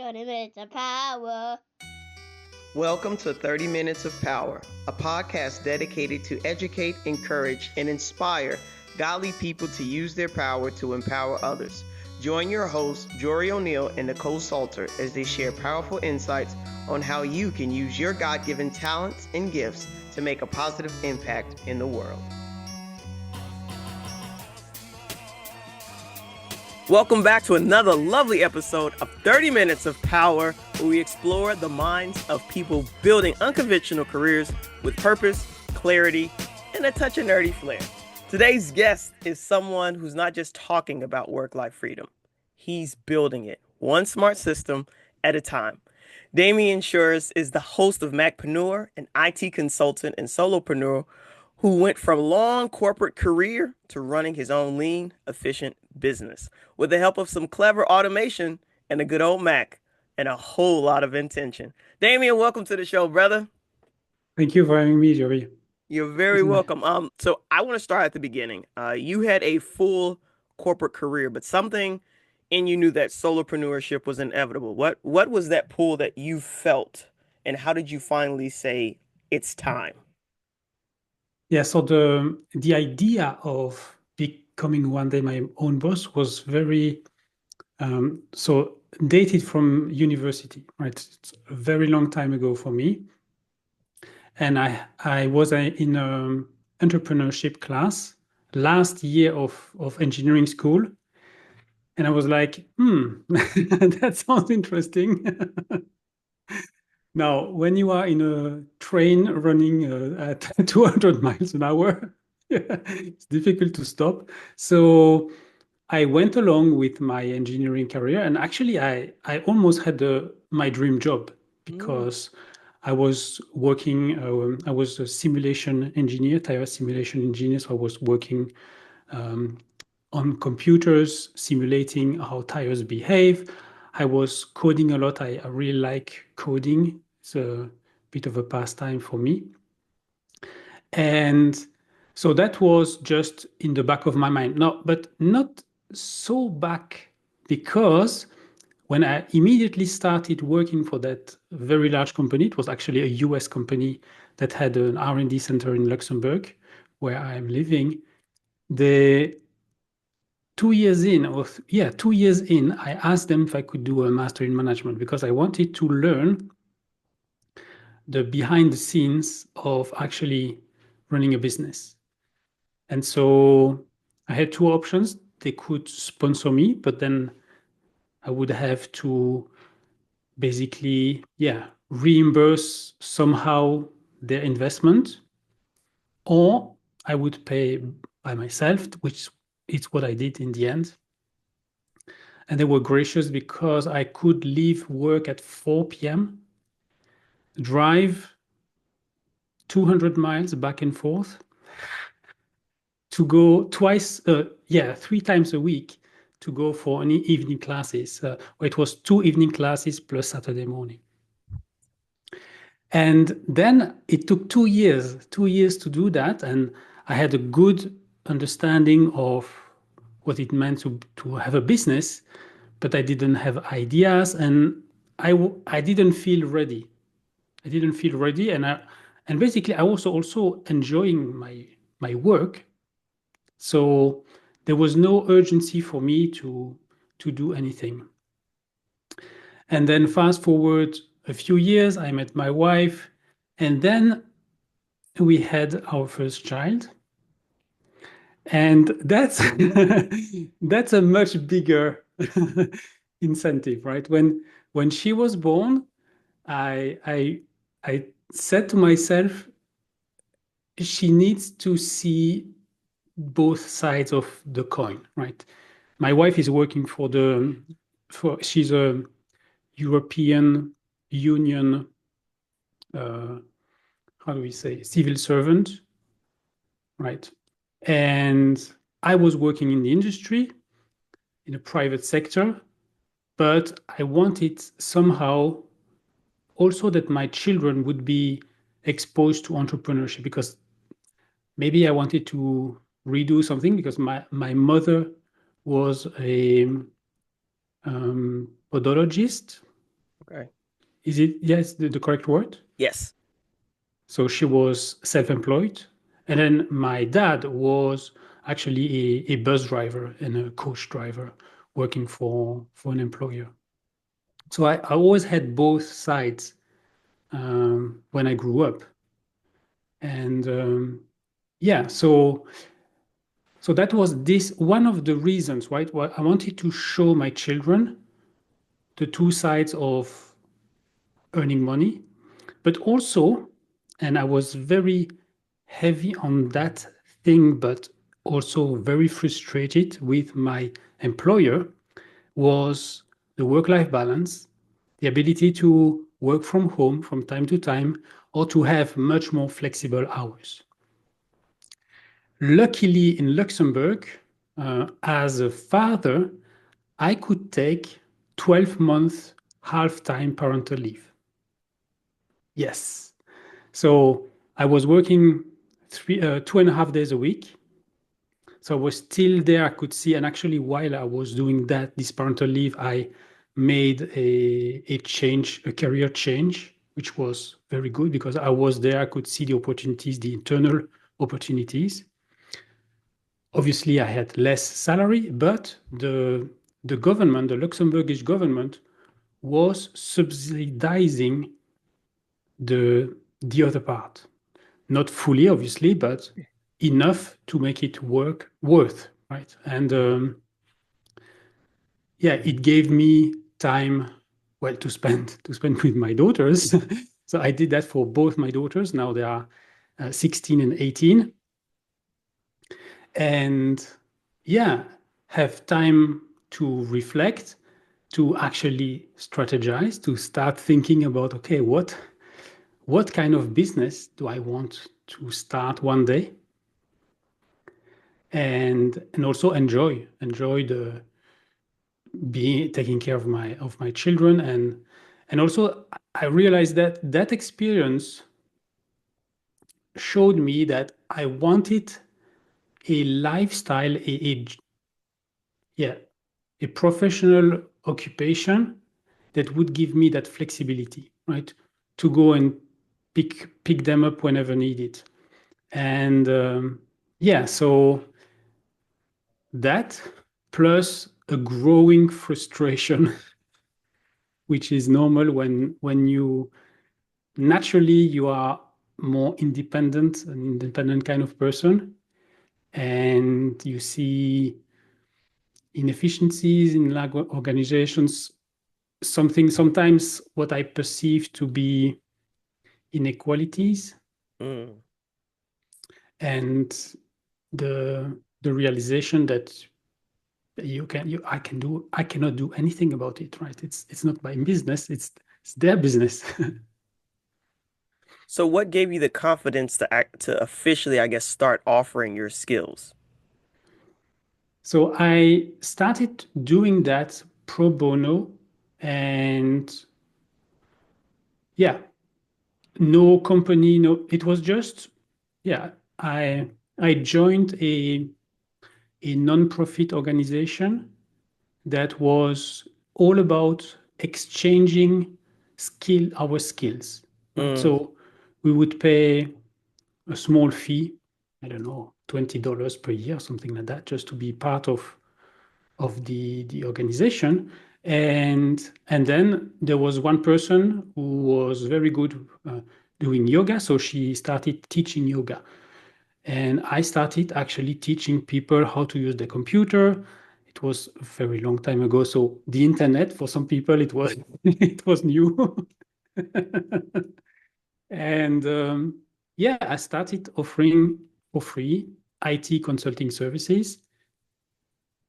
30 minutes of power. Welcome to 30 Minutes of Power, a podcast dedicated to educate, encourage, and inspire godly people to use their power to empower others. Join your hosts, Jory O'Neill and Nicole Salter, as they share powerful insights on how you can use your God-given talents and gifts to make a positive impact in the world. Welcome back to another lovely episode of 30 Minutes of Power, where we explore the minds of people building unconventional careers with purpose, clarity, and a touch of nerdy flair. Today's guest is someone who's not just talking about work-life freedom. He's building it, one smart system at a time. Damien Schreurs is the host of Macpreneur, an IT consultant and solopreneur who went from long corporate career to running his own lean, efficient business with the help of some clever automation and a good old Mac and a whole lot of intention. Damien, welcome to the show, brother. Thank you for having me, Joey. You're very welcome. So I want to start at the beginning. You had a full corporate career, but something in you knew that solopreneurship was inevitable. What was that pull that you felt, and how did you finally say it's time? Yeah, so the idea of becoming one day my own boss was very dated from university, right? It's a very long time ago for me. And I was in an entrepreneurship class last year of engineering school. And I was like, that sounds interesting. Now, when you are in a train running at 200 miles an hour, it's difficult to stop. So I went along with my engineering career, and actually I almost had my dream job because I was working, I was a simulation engineer, tire simulation engineer. So I was working on computers, simulating how tires behave. I was coding a lot. I really like coding. It's a bit of a pastime for me. And so that was just in the back of my mind. No, but not so back, because when I immediately started working for that very large company, it was actually a US company that had an R&D center in Luxembourg, where I'm living. 2 years in, I asked them if I could do a master in management because I wanted to learn the behind the scenes of actually running a business. And so I had two options. They could sponsor me, but then I would have to basically, reimburse somehow their investment, or I would pay by myself, which is what I did in the end. And they were gracious because I could leave work at 4 p.m., drive 200 miles back and forth to go three times a week to go for any evening classes. It was 2 evening classes plus Saturday morning. And then it took 2 years to do that. And I had a good understanding of what it meant to have a business, but I didn't have ideas, and I didn't feel ready. And basically I was also enjoying my work. So there was no urgency for me to do anything. And then fast forward a few years, I met my wife, and then we had our first child. And that's that's a much bigger incentive, right? When she was born, I said to myself, she needs to see both sides of the coin, right? My wife is working she's a European Union, how do we say, civil servant, right? And I was working in the industry, in the private sector, but I wanted somehow also that my children would be exposed to entrepreneurship, because maybe I wanted to redo something, because my mother was a podologist, Okay. Is it, yes, the correct word? Yes. So she was self-employed. And then my dad was actually a bus driver and a coach driver working for an employer. So I always had both sides when I grew up. And yeah, so that was this one of the reasons, right? Why I wanted to show my children the two sides of earning money, but also, and I was very heavy on that thing, but also very frustrated with my employer, was the work-life balance, the ability to work from home from time to time, or to have much more flexible hours. Luckily, in Luxembourg, as a father, I could take 12 months half-time parental leave. Yes. So I was working 2.5 days a week. So I was still there. I could see, and actually, while I was doing that, this parental leave, I made a change, a career change, which was very good because I was there. I could see the opportunities, the internal opportunities. Obviously, I had less salary, but the government, the Luxembourgish government, was subsidizing the other part. Not fully, obviously, but enough to make it worth, right? And yeah, it gave me time, well, to spend with my daughters. So I did that for both my daughters. Now they are 16 and 18. And yeah, have time to reflect, to actually strategize, to start thinking about, okay, what kind of business do I want to start one day? And also enjoy the being taking care of my children. And also I realized that that experience showed me that I wanted a lifestyle, yeah, a professional occupation that would give me that flexibility, right? To go and pick them up whenever needed. And yeah, so that plus a growing frustration, which is normal when you naturally you are more independent, an independent kind of person, and you see inefficiencies in large organizations, something sometimes what I perceive to be inequalities, Mm. and the realization that I cannot do anything about it, right? It's not my business, it's their business. So what gave you the confidence to officially, I guess, start offering your skills? So I started doing that pro bono, and yeah, no company, no, it was just, yeah, I joined a non-profit organization that was all about exchanging our skills, right? Mm. So we would pay a small fee, I don't know, $20 per year, something like that, just to be part of the organization. And then there was one person who was very good doing yoga, so she started teaching yoga. And I started actually teaching people how to use the computer. It was a very long time ago, so the internet for some people it was it was new. And yeah, I started offering for free IT consulting services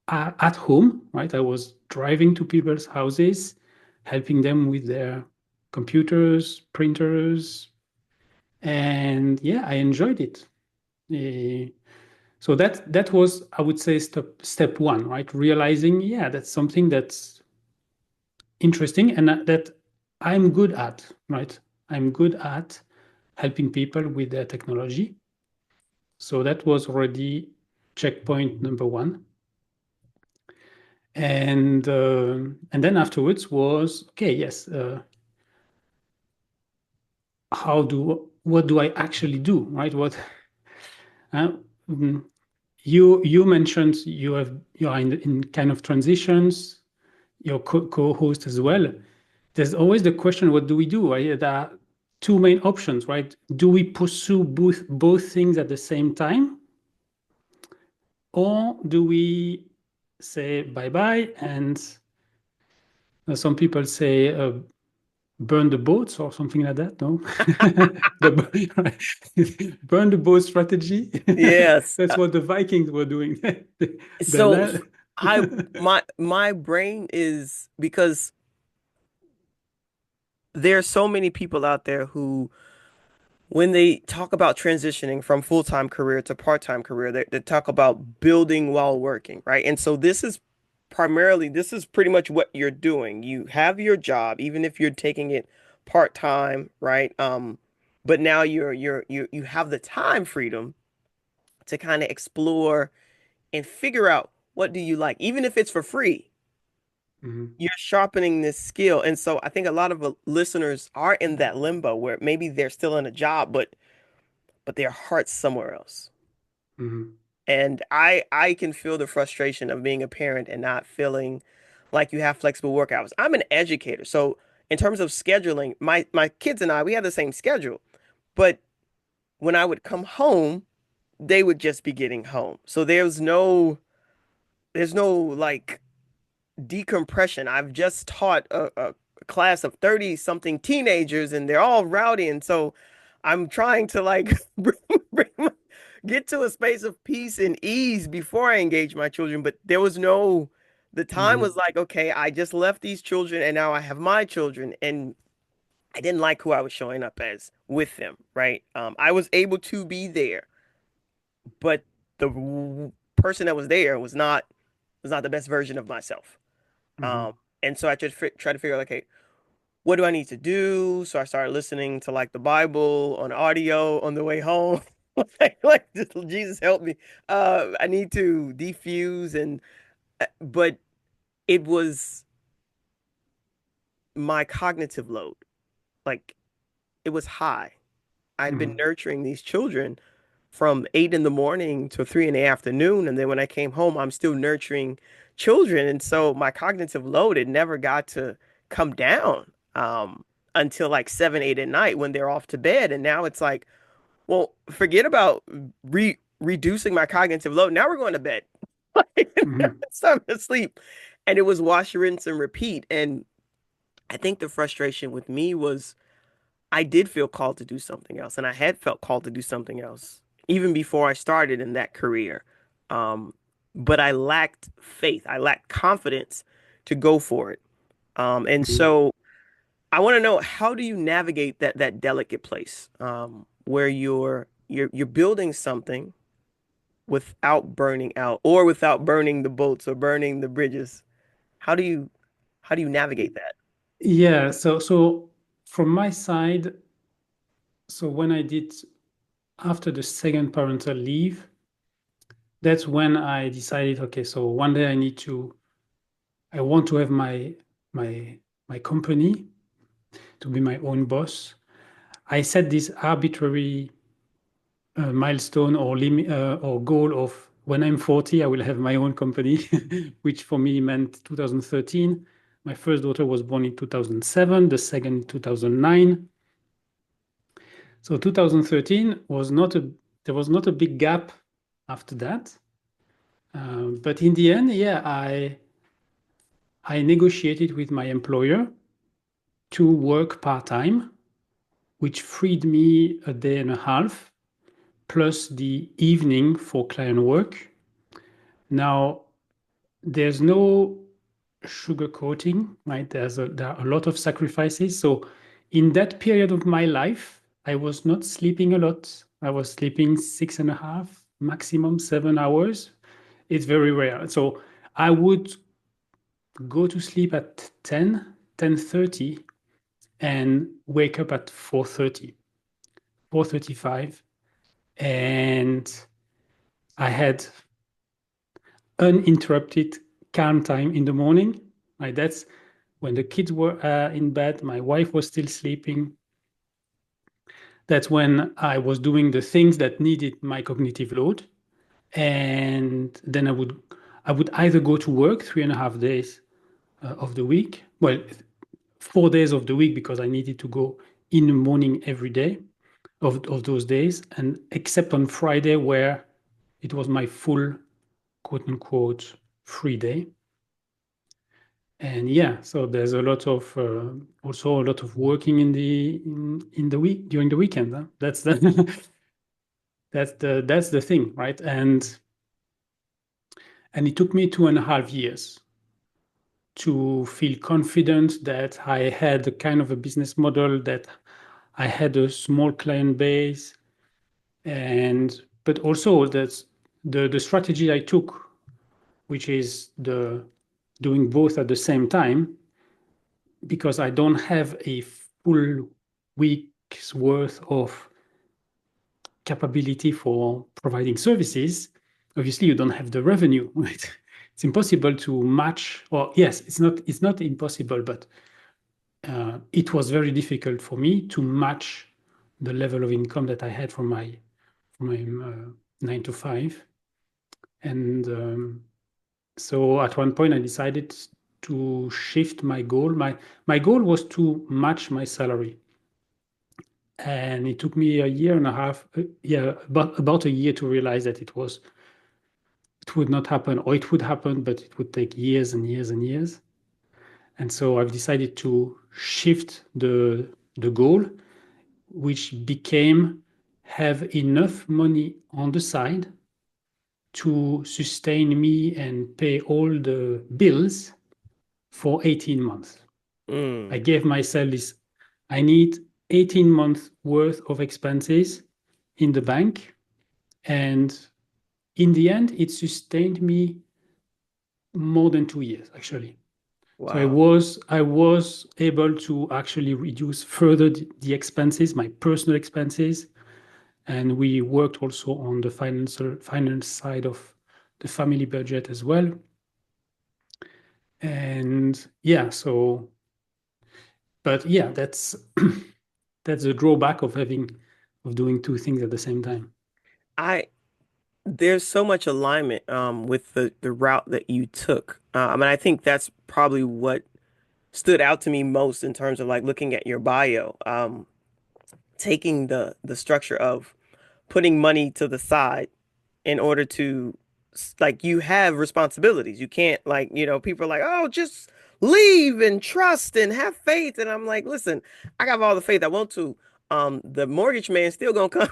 at home, right? I was driving to people's houses, helping them with their computers, printers, and yeah, I enjoyed it. Eh, so that was, I would say, step one, right? Realizing, yeah, that's something that's interesting and that I'm good at, right? I'm good at helping people with their technology. So that was already checkpoint number one. And then afterwards was okay. Yes, what do I actually do, right? Uh, mm, you mentioned you are in kind of transitions, your co-host as well. There's always the question, what do we do? Right? There are two main options, right? Do we pursue both things at the same time, or do we say bye bye and some people say burn the boats or something like that? No, burn the boat strategy. Yes. That's what the Vikings were doing. The So land. I my brain is because there are so many people out there who when they talk about transitioning from full-time career to part-time career, they talk about building while working, right? And so this is pretty much what you're doing. You have your job, even if you're taking it part-time, right? But now you have the time freedom to kind of explore and figure out what do you like, even if it's for free. Mhm, You're sharpening this skill. And so I think a lot of listeners are in that limbo where maybe they're still in a job, but their heart's somewhere else. mhm, And I can feel the frustration of being a parent and not feeling like you have flexible work hours. I'm an educator, so in terms of scheduling, my kids and I, we have the same schedule. But when I would come home, they would just be getting home. So there's no like decompression. I've just taught a class of 30 something teenagers and they're all rowdy. And so I'm trying to like get to a space of peace and ease before I engage my children. But the time mhm, was like, okay, I just left these children and now I have my children. And I didn't like who I was showing up as with them, right? I was able to be there, but person that was there was not the best version of myself. Um, mhm, and so I just try to figure out, okay, what do I need to do? So I started listening to like the Bible on audio on the way home. Just, Jesus help me. I need to defuse but it was my cognitive load. Like it was high. I'd been mhm, nurturing these children from 8 in the morning to 3 in the afternoon. And then when I came home, I'm still nurturing children. And so my cognitive load, it never got to come down until like 7, 8 at night when they're off to bed. And now it's like, well, forget about reducing my cognitive load. Now we're going to bed. mhm, It's time to sleep. And it was wash, rinse, and repeat. And I think the frustration with me was I did feel called to do something else, and I had felt called to do something else even before I started in that career. Um, but I lacked faith. I lacked confidence to go for it. And mhm. so I want to know, how do you navigate that delicate place where you're building something without burning out or without burning the boats or burning the bridges? How do you how do you navigate that? Yeah, so from my side, so when I did after the second parental leave, that's when I decided, okay, so one day I want to have my my company to be my own boss. I set this arbitrary milestone or limit or goal of when I'm 40, I will have my own company, which for me meant 2013. My first daughter was born in 2007, the second in 2009. So 2013 was not a there was not a big gap after that. But in the end, yeah, I negotiated with my employer to work part-time, which freed me a day and a half plus the evening for client work. Now, there's no sugarcoating, right? There are a lot of sacrifices. So in that period of my life, I was not sleeping a lot. I was sleeping 6.5, maximum 7 hours. It's very rare. So I would go to sleep at 10:30, and wake up at 4:30, 4:35. And I had uninterrupted calm time in the morning. Like that's when the kids were in bed, my wife was still sleeping. That's when I was doing the things that needed my cognitive load. And then I would either go to work 3.5 days of the week. Well, 4 days of the week because I needed to go in the morning every day of those days, and except on Friday where it was my full quote unquote free day. And yeah, so there's a lot of also a lot of working in the week during the weekend. Huh? That's the that's the thing, right? And it took me 2.5 years to feel confident that I had a kind of a business model, that I had a small client base, and but also that's the strategy I took, which is the doing both at the same time, because I don't have a full week's worth of capability for providing services. Obviously, you don't have the revenue, right? It's impossible to match, or yes, it's not impossible, but it was very difficult for me to match the level of income that I had from my 9 to 5. And so at one point, I decided to shift my goal. My goal was to match my salary. And it took me a year and a half, yeah, about a year to realize that it would not happen, or it would happen, but it would take years and years and years. And so I've decided to shift the goal, which became have enough money on the side to sustain me and pay all the bills for 18 months. I Mm. gave myself this, I need 18 months worth of expenses in the bank. And in the end, it sustained me more than 2 years, actually. So I Wow. was I was able to actually reduce further the expenses, my personal expenses, and we worked also on the finance side of the family budget as well. And yeah, so but yeah, that's that's the drawback of doing two things at the same time. I There's so much alignment with the route that you took. I mean, I think that's probably what stood out to me most in terms of like looking at your bio, taking the structure of putting money to the side in order to like you have responsibilities. You can't like, people are like, "Oh, just leave and trust and have faith." And I'm like, "Listen, I got all the faith I want to. The mortgage man still gonna come.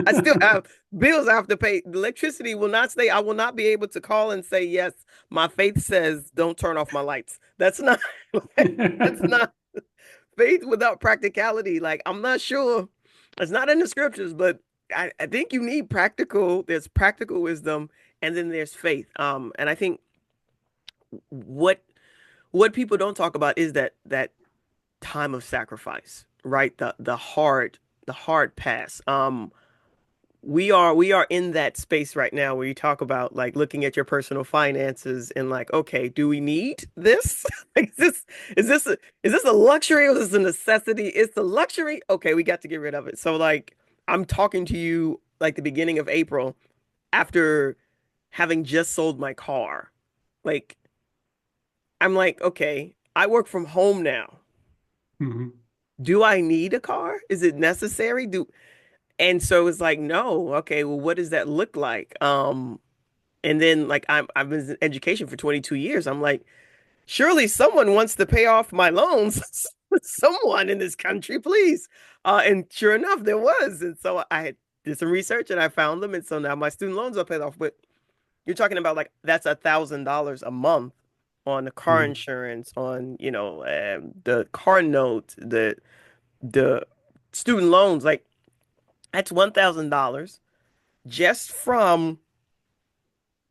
I still have bills I have to pay. The electricity will not stay. I will not be able to call and say, yes, my faith says don't turn off my lights. That's not that's not faith without practicality. Like I'm not sure. It's not in the scriptures, but I think you need there's practical wisdom and then there's faith. And I think what what people don't talk about is that time of sacrifice, right? The hard pass. We are in that space right now where you talk about like looking at your personal finances and like, okay, do we need this? Like, is this a luxury or is this a necessity? It's the luxury. Okay, we got to get rid of it. So like I'm talking to you like the beginning of April after having just sold my car. Like I'm like, okay, I work from home now. Mhm. Do I need a car? Is it necessary? And so it's like, no, okay, well, what does that look like? And then like I've been in education for 22 years. I'm like, surely someone wants to pay off my loans. Someone in this country, please. And sure enough, there was. And so I had did some research and I found them. And so now my student loans are paid off. But you're talking about like that's $1,000 a month on the car Mhm. insurance, on the car note, the student loans. Like that's $1,000 just from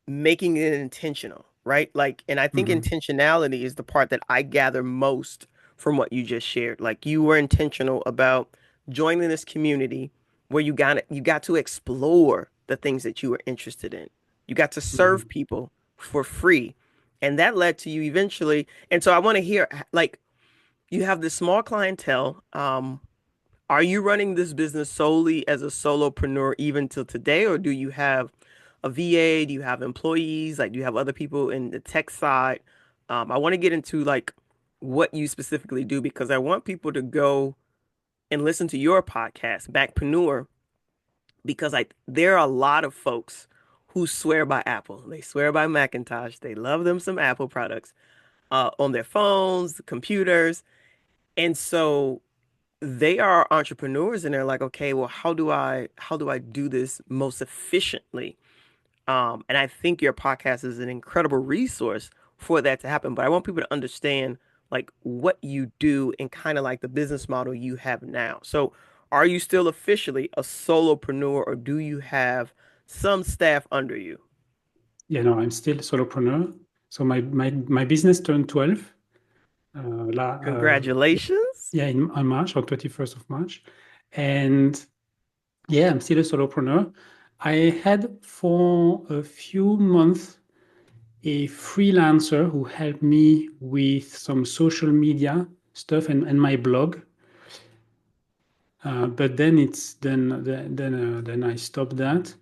making it intentional, right? Like, and I think Mhm. intentionality is the part that I gather most from what you just shared. Like, you were intentional about joining this community where you got to explore the things that you were interested in. You got to serve Mhm. people for free. And that led to you eventually. And so I want to hear like you have this small clientele. Are you running this business solely as a solopreneur even till today, or do you have a VA? Do you have employees? Like, do you have other people in the tech side? I want to get into like what you specifically do because I want people to go and listen to your podcast, Macpreneur, because there are a lot of folks who swear by Apple. They swear by Macintosh. They love them some Apple products on their phones, computers, and so they are entrepreneurs and they're like, okay, well, how do I do this most efficiently? And I think your podcast is an incredible resource for that to happen. But I want people to understand like what you do and kind of like the business model you have now. So are you still officially a solopreneur or do you have some staff under you? Yeah, no, I'm still solopreneur. So my business turned 12. Uh, la, uh, Congratulations. yeah, on March, on 21st of March. And yeah, I'm still a solopreneur. I had for a few months a freelancer who helped me with some social media stuff and my blog. But then then I stopped that.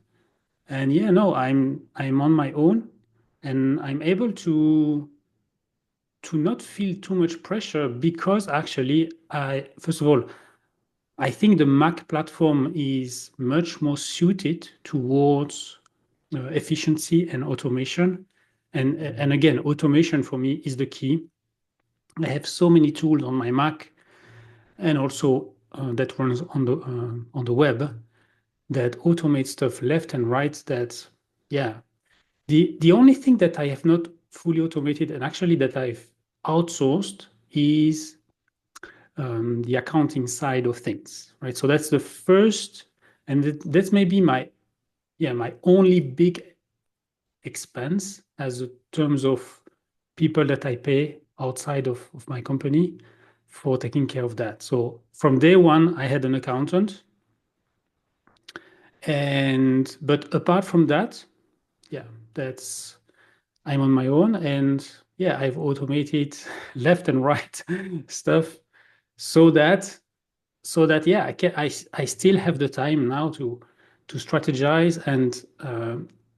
And yeah, no, I'm on my own and I'm able to not feel too much pressure because actually I first of all I think the Mac platform is much more suited towards efficiency and automation. And again, automation for me is the key. I have so many tools on my Mac and also that runs on the web that automate stuff left and right. That yeah, the only thing that I have not fully automated and actually that I've outsourced is the accounting side of things, right? So that's the first, and that's maybe my only big expense as a terms of people that I pay outside of my company for taking care of that. So from day one, I had an accountant, and but apart from that, yeah, that's I'm on my own, and yeah, I've automated left and right stuff so that yeah, I still have the time now to strategize and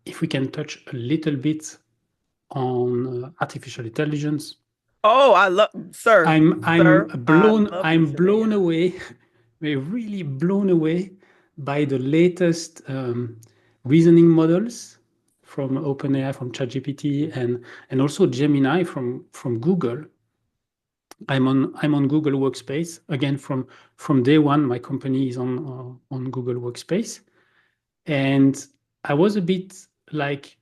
if we can touch a little bit on artificial intelligence. Oh, I love, sir, I'm sir, I blown love I'm listening to blown you. away, we're really blown away by the latest reasoning models from OpenAI, from ChatGPT, and also Gemini from Google. I'm on Google Workspace again from day one. My company is on Google Workspace, and I was a bit like,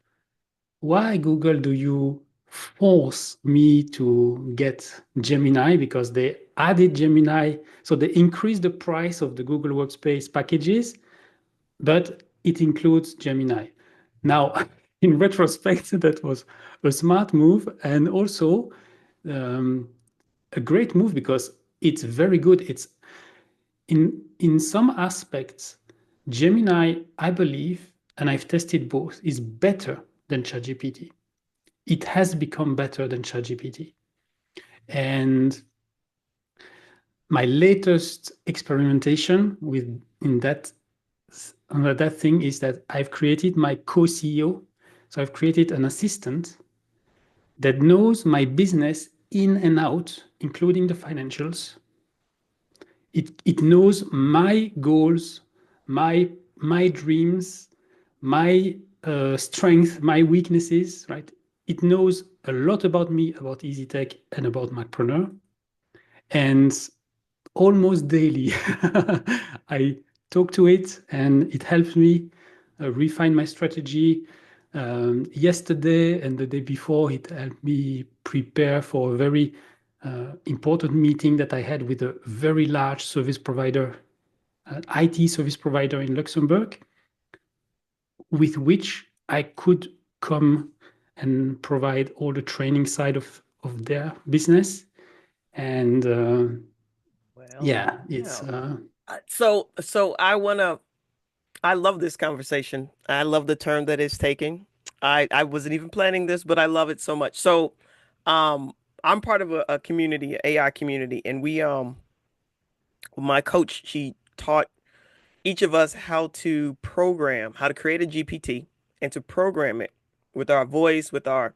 why Google do you force me to get Gemini? Because they added Gemini, so they increased the price of the Google Workspace packages, but it includes Gemini. Now, in retrospect, that was a smart move and also um, a great move because it's very good. It's in some aspects, Gemini, I believe, and I've tested both, is better than ChatGPT. It has become better than ChatGPT. And my latest experimentation with in that thing is that I've created my co-CEO. So I've created an assistant that knows my business in and out, including the financials. It knows my goals, my dreams, my strength, my weaknesses, right? It knows a lot about me, about EasyTech, and about Macpreneur. And almost daily, I talk to it, and it helps me refine my strategy. Yesterday and the day before, it helped me prepare for a very important meeting that I had with a very large service provider, an IT service provider in Luxembourg, with which I could come and provide all the training side of their business. And Well, yeah, it's yeah. So I love this conversation. I love the turn that it's taking. I wasn't even planning this, but I love it so much. So, um, I'm part of a community, AI community, and My coach, she taught each of us how to program, how to create a GPT and to program it with our voice, with our.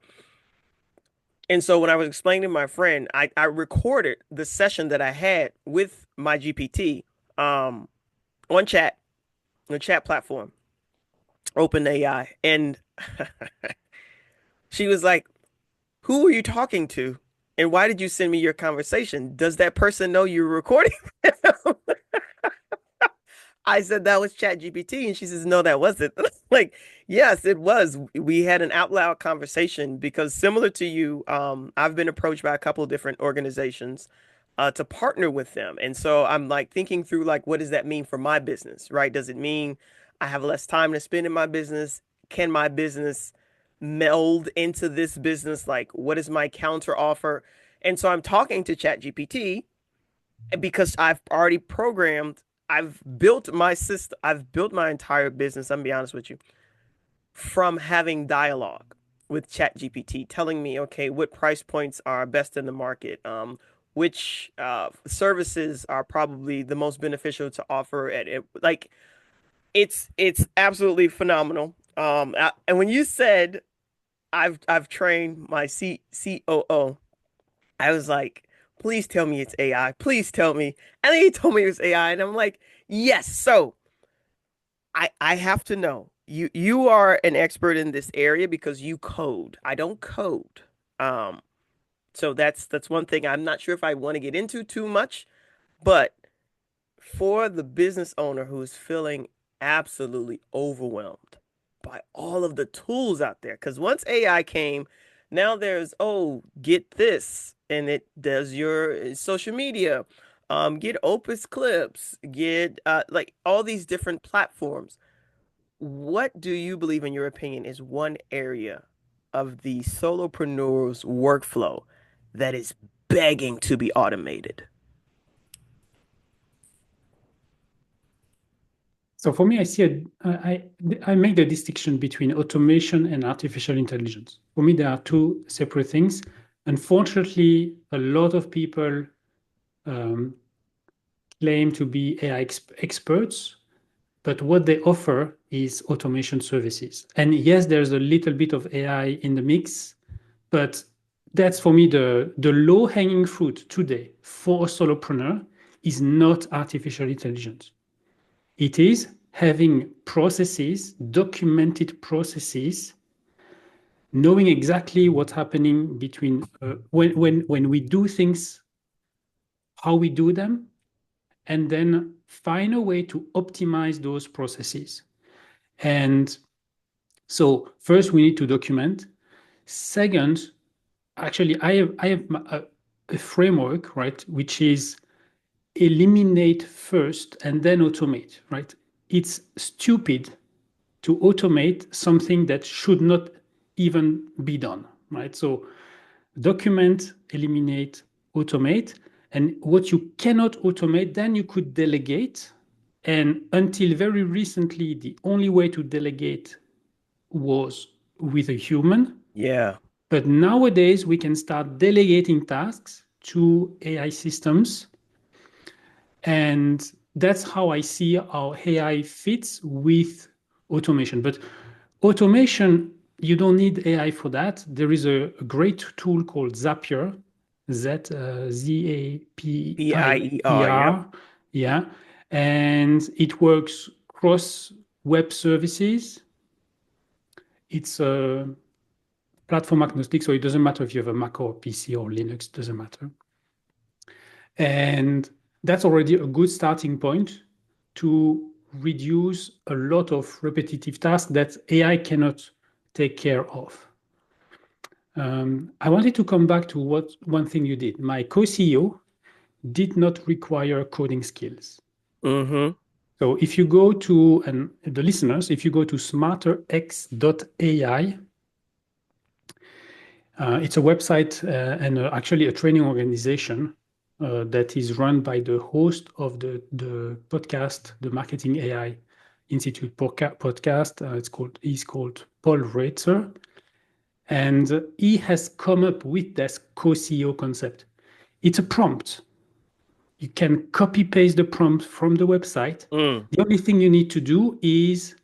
And so when I was explaining to my friend, I recorded the session that I had with my GPT um, on chat, on a chat platform, OpenAI. And she was like, "Who were you talking to? And why did you send me your conversation? Does that person know you're recording?" I said that was Chat GPT, and she says, "No, that wasn't." Like, yes, it was. We had an out loud conversation because similar to you, I've been approached by a couple of different organizations to partner with them. And so I'm like thinking through like what does that mean for my business, right? Does it mean I have less time to spend in my business? Can my business meld into this business? Like, what is my counter offer? And so I'm talking to Chat GPT because I've already programmed, I've built my system, I've built my entire business, I'm gonna be honest with you, from having dialogue with ChatGPT, telling me, okay, what price points are best in the market, which services are probably the most beneficial to offer at it. Like it's absolutely phenomenal. And when you said I've trained my COO, I was like, please tell me it's AI. Please tell me. And then he told me it was AI. And I'm like, yes. So I have to know. You are an expert in this area because you code. I don't code. Um, so that's one thing I'm not sure if I want to get into too much, but for the business owner who's feeling absolutely overwhelmed by all of the tools out there. Because once AI came, now there's, oh, get this, and it does your social media, get Opus Clips, get like all these different platforms. What do you believe, in your opinion, is one area of the solopreneur's workflow that is begging to be automated? So for me, I see I make the distinction between automation and artificial intelligence. For me, there are two separate things. Unfortunately, a lot of people um, claim to be AI experts, but what they offer is automation services. And yes, there's a little bit of AI in the mix, but that's for me the low-hanging fruit today for a solopreneur is not artificial intelligence. It is having processes, documented processes, knowing exactly what's happening between when we do things, how we do them, and then find a way to optimize those processes. And so first we need to document. Second, actually, I have a framework, right, which is eliminate first and then automate, right? It's stupid to automate something that should not even be done, right? So document, eliminate, automate. And what you cannot automate, then you could delegate. And until very recently, the only way to delegate was with a human. Yeah. But nowadays, we can start delegating tasks to AI systems. And that's how I see how AI fits with automation. But automation, you don't need AI for that. There is a great tool called Zapier, PIER. Zapier. Yeah. And it works cross web services. It's a platform agnostic, so it doesn't matter if you have a Mac or PC or Linux, doesn't matter. And that's already a good starting point to reduce a lot of repetitive tasks that AI cannot take care of. I wanted to come back to what one thing you did. My co-CEO did not require coding skills. Mm-hmm. So if you go to, and the listeners, if you go to smarterx.ai, it's a website and actually a training organization that is run by the host of the podcast, the Marketing AI Institute podcast. He's called Paul Reitzer. And he has come up with this co-CEO concept. It's a prompt. You can copy paste the prompt from the website. Mm. The only thing you need to do is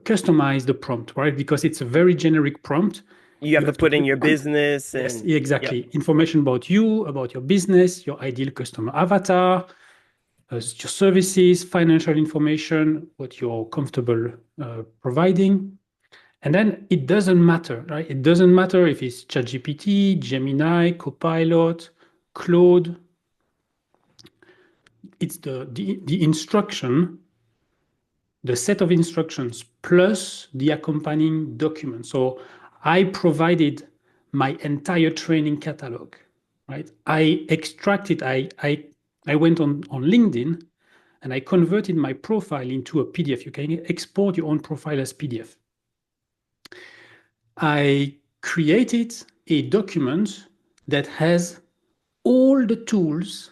customize the prompt, right? Because it's a very generic prompt. You have You to have to put in put, your business yes, and yep. exactly. Information about you, about your business, your ideal customer avatar, your services, financial information, what you're comfortable providing. And then it doesn't matter, right? It doesn't matter if it's ChatGPT, Gemini, Copilot, Claude. It's the instruction, the set of instructions plus the accompanying document. So I provided my entire training catalog, right? I extracted, I went on LinkedIn and I converted my profile into a PDF. You can export your own profile as PDF. I created a document that has all the tools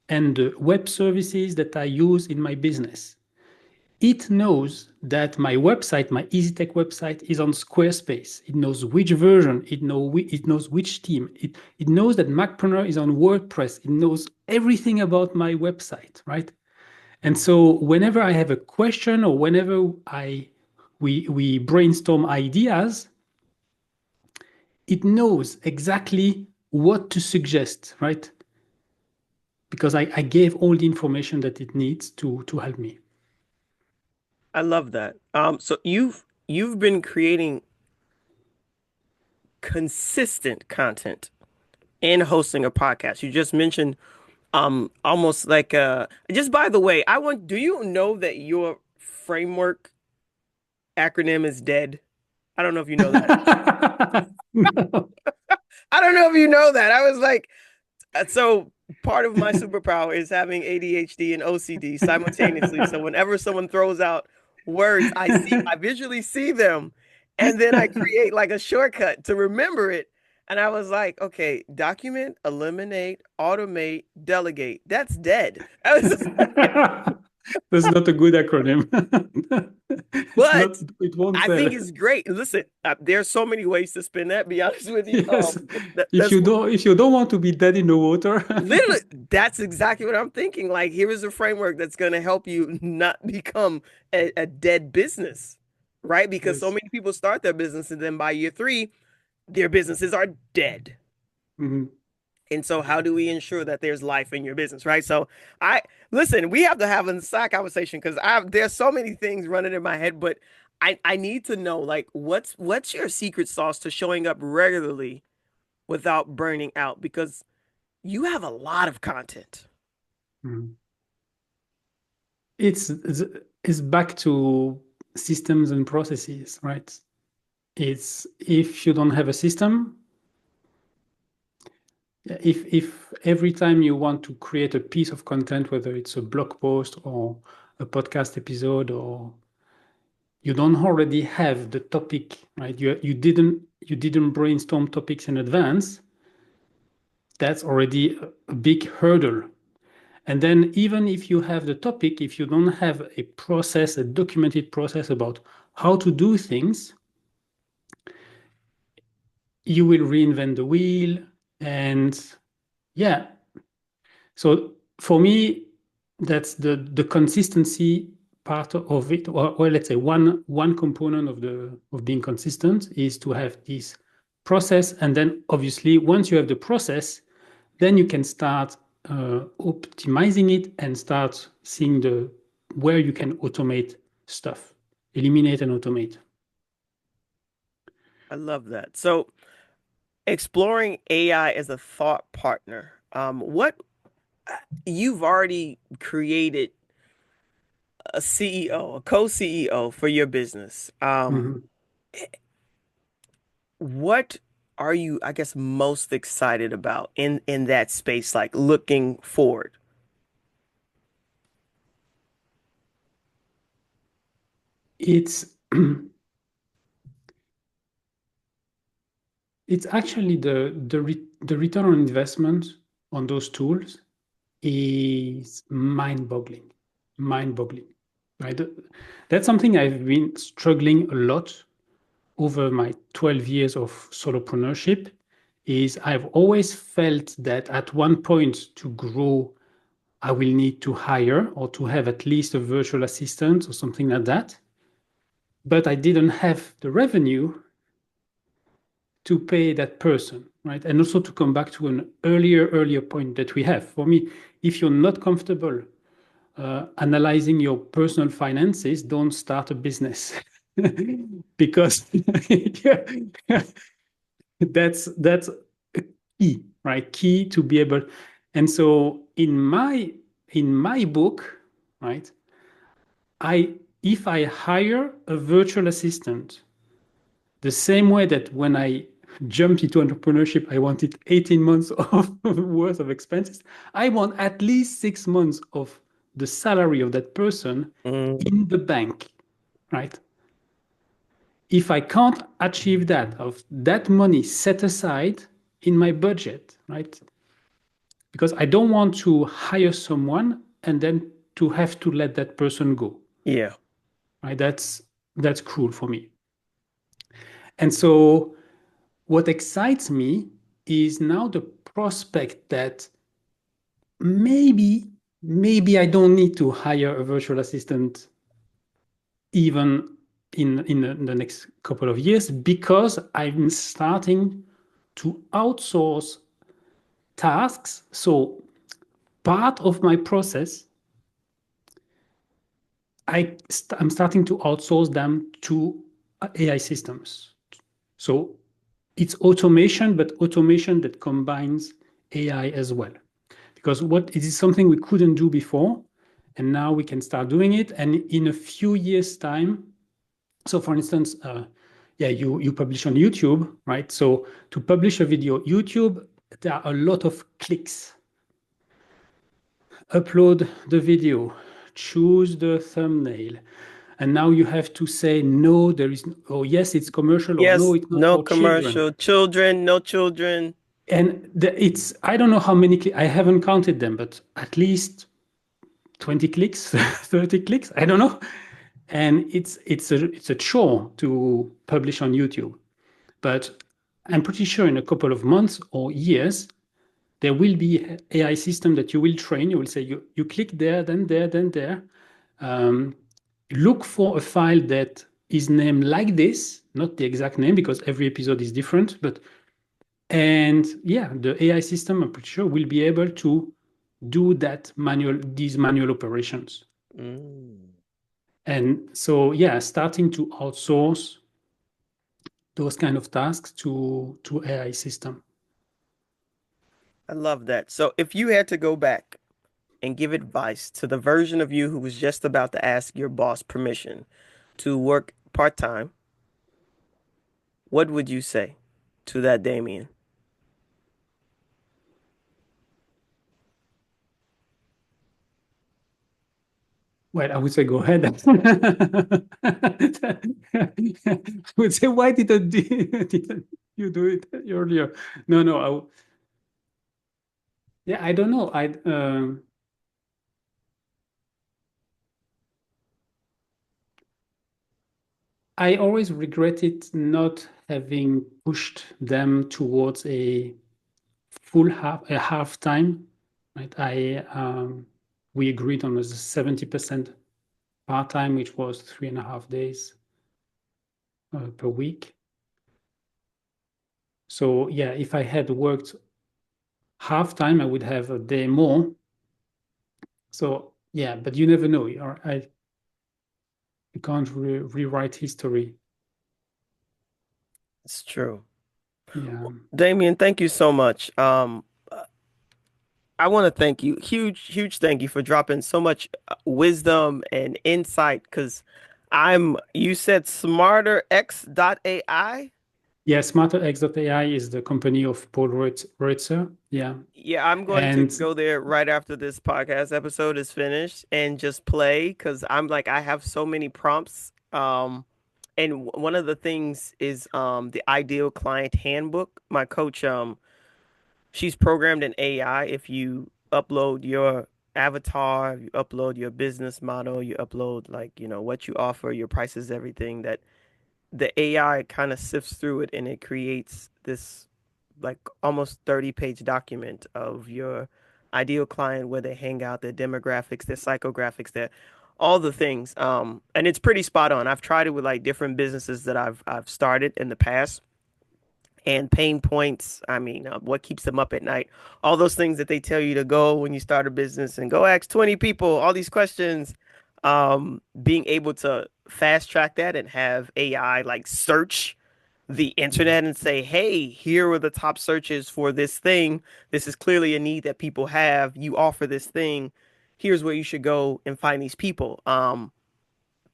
and the web services that I use in my business. It knows that my website, my EasyTech website, is on Squarespace. It knows which version, it knows which theme. It knows that Macpreneur is on WordPress. It knows everything about my website, right? And so whenever I have a question or whenever we brainstorm ideas, it knows exactly what to suggest, right? Because I gave all the information that it needs to help me. I love that. So you've been creating consistent content and hosting a podcast. You just mentioned almost like just by the way, do you know that your framework acronym is dead? I don't know if you know that. No. I don't know if you know that. I was like, so part of my superpower is having ADHD and OCD simultaneously. So whenever someone throws out words, I visually see them, and then I create like a shortcut to remember it. And I was like, okay, document, eliminate, automate, delegate. That's dead. I was just That's not a good acronym. It's but not, it won't I sell. think it's great. Listen, there's so many ways to spin that. Be honest with you, Yes. that's If you don't want to be dead in the water. literally, that's exactly what I'm thinking. Like, here is a framework that's going to help you not become a dead business, right? Because so Yes. many people start their business and then by year three, their businesses are dead. Mhm. And so, how do we ensure that there's life in your business, right? So, I listen. We have to have a side conversation because there's so many things running in my head, but I need to know like what's your secret sauce to showing up regularly without burning out because you have a lot of content. Mhm. It's, it's it's back to systems and processes, right? It's if you don't have a system, if every time you want to create a piece of content, whether it's a blog post or a podcast episode, or you don't already have the topic, right? You didn't brainstorm topics in advance. That's already a big hurdle. And then even if you have the topic, if you don't have a process, a documented process about how to do things, you will reinvent the wheel. And yeah, so for me, that's the consistency part of it. Or let's say one component of being consistent is to have this process, and then obviously once you have the process, then you can start optimizing it and start seeing where you can automate stuff, eliminate and automate. I love that. So, exploring AI as a thought partner. What you've already created a CEO, a co-CEO for your business. Mhm. What are you, I guess, most excited about in that space, like looking forward? It's it's actually the return on investment on those tools is mind-boggling, mind-boggling. Right? That's something I've been struggling a lot over my 12 years of solopreneurship is I've always felt that at one point to grow, I will need to hire or to have at least a virtual assistant or something like that. But I didn't have the revenue to pay that person, right? And also to come back to an earlier point that we have. For me, if you're not comfortable analyzing your personal finances, don't start a business because that's key, right? Key to be able. And so in my book, right, I if I hire a virtual assistant, the same way that when I jumped into entrepreneurship, I wanted 18 months of worth of expenses. I want at least 6 months of the salary of that person Mm, in the bank, right? If I can't achieve that, of that money set aside in my budget, right? Because I don't want to hire someone and then to have to let that person go, yeah. right? That's cruel for me. And so what excites me is now the prospect that maybe I don't need to hire a virtual assistant even in the next couple of years because I'm starting to outsource tasks. So part of my process, I'm starting to outsource them to AI systems. So it's automation, but automation that combines AI as well. Because what it is something we couldn't do before, and now we can start doing it. And in a few years' time, so for instance, yeah, you publish on YouTube, right? So to publish a video, YouTube, there are a lot of clicks. Upload the video, choose the thumbnail, and now you have to say no, there is, oh yes, it's commercial, or no, Yes, it's not no for children. commercial. Children, no children. And it's, I don't know how many, I haven't counted them, but at least 20 clicks, 30 clicks, I don't know. And it's a chore to publish on YouTube. But I'm pretty sure in a couple of months or years, there will be an AI system that you will train. You will say you click there, then there, then there. Um, Look for a file that is named like this, not the exact name because every episode is different. But and yeah, the AI system, I'm pretty sure, will be able to do these manual operations. Mm, And so yeah, starting to outsource those kind of tasks to AI system. I love that. So if you had to go back and give advice to the version of you who was just about to ask your boss permission to work part-time, what would you say to that Damien? Well, I would say go ahead. I would say, why didn't you do it earlier? No, no. Yeah, I don't know. I always regretted not having pushed them towards a half time. Right? We agreed on a 70% part time, which was 3.5 days per week. So yeah, if I had worked half time, I would have a day more. So yeah, but you never know. You can't rewrite history. It's true. Yeah. Damien, thank you so much. I want to thank you. Huge thank you for dropping so much wisdom and insight because you said smarterx.ai. Yeah, smarterx.ai is the company of Paul Reutzer. Yeah. Yeah, I'm going to And go there right after this podcast episode is finished and just play because I'm like, I have so many prompts. And one of the things is the ideal client handbook. My coach, she's programmed in AI. If you upload your avatar, you upload your business model, you upload like, what you offer, your prices, everything that the AI kind of sifts through it and it creates this like almost 30-page document of your ideal client, where they hang out, their demographics, their psychographics, their all the things. And it's pretty spot on. I've tried it with like different businesses that I've started in the past, and pain points. I mean, what keeps them up at night? All those things that they tell you to go when you start a business and go ask 20 people all these questions. Being able to fast track that and have AI like search the internet and say, hey, here are the top searches for this thing. This is clearly a need that people have. You offer this thing. Here's where you should go and find these people.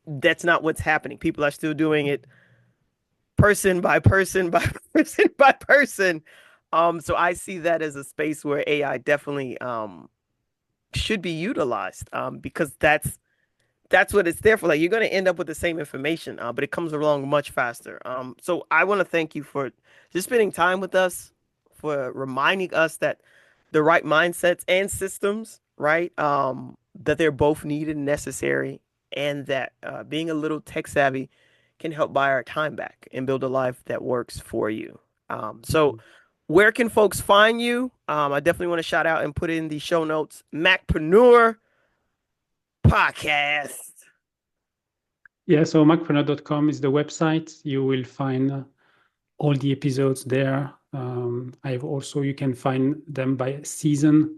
That's not what's happening. People are still doing it person by person by person by person. So I see that as a space where AI definitely should be utilized, because that's what it's there for. Like, you're going to end up with the same information, but it comes along much faster. So I want to thank you for just spending time with us, for reminding us that the right mindsets and systems, right, that they're both needed and necessary, and that being a little tech savvy can help buy our time back and build a life that works for you. So where can folks find you? I definitely want to shout out and put in the show notes, Macpreneur podcast. Yeah, so macpreneur.com is the website. You will find all the episodes there. You can find them by season.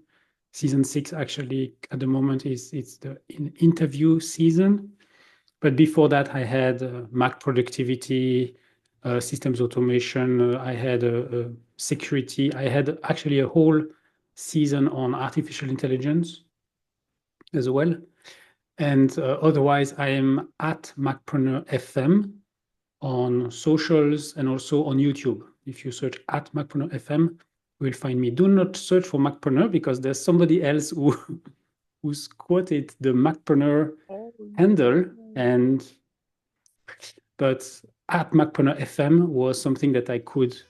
Season 6 actually at the moment it's the interview season. But before that, I had Mac productivity, systems automation. I had security. I had actually a whole season on artificial intelligence as well. And otherwise, I am at Macpreneur FM on socials and also on YouTube. If you search at Macpreneur FM, you will find me. Do not search for Macpreneur, because there's somebody else who's quoted the Macpreneur handle, but at Macpreneur FM was something that I could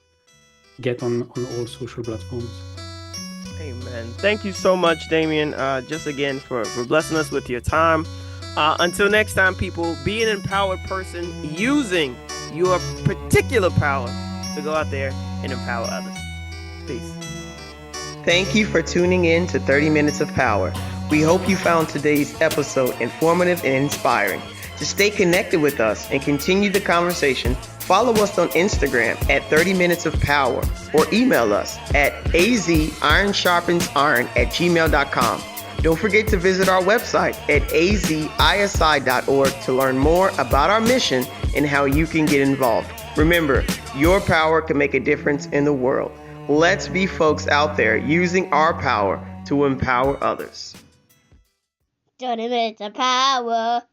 get on all social platforms. Amen. Thank you so much, Damien, just again for blessing us with your time. Until next time, people, be an empowered person using your particular power to go out there and empower others. Peace. Thank you for tuning in to 30 Minutes of Power. We hope you found today's episode informative and inspiring. To stay connected with us and continue the conversation, follow us on Instagram at 30 Minutes of Power, or email us at azironsharpensiron@gmail.com. Don't forget to visit our website at azisi.org to learn more about our mission and how you can get involved. Remember, your power can make a difference in the world. Let's be folks out there using our power to empower others. 30 minutes of power.